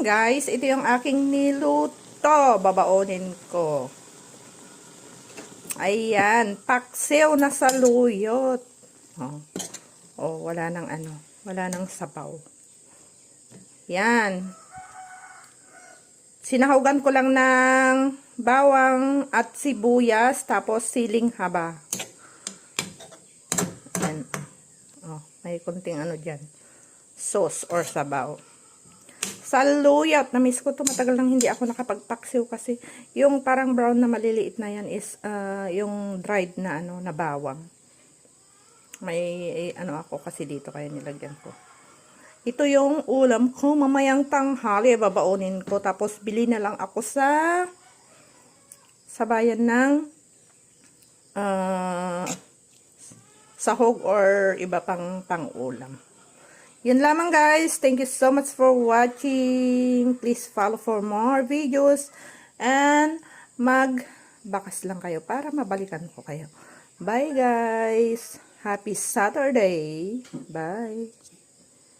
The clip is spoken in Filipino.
guys, ito yung aking niluto. Babaonin ko. Ayan, paksiw na saluyot. Wala nang wala nang sabaw. Yan. Sinahugan ko lang ng bawang at sibuyas, tapos siling haba. Yan. May kunting dyan. Sauce or sabaw. Saluyot. Na-miss ko to. Matagal nang hindi ako nakapagpaksiw kasi yung parang brown na maliliit na yan is yung dried na na bawang. May ako kasi dito kaya nilagyan ko. Ito yung ulam ko mamayang tanghali. Babaonin ko. Tapos bili na lang ako sa bayan ng sahog or iba pang ulam. Yun lamang guys. Thank you so much for watching. Please follow for more videos. And magbakas lang kayo para mabalikan ko kayo. Bye guys. Happy Saturday. Bye.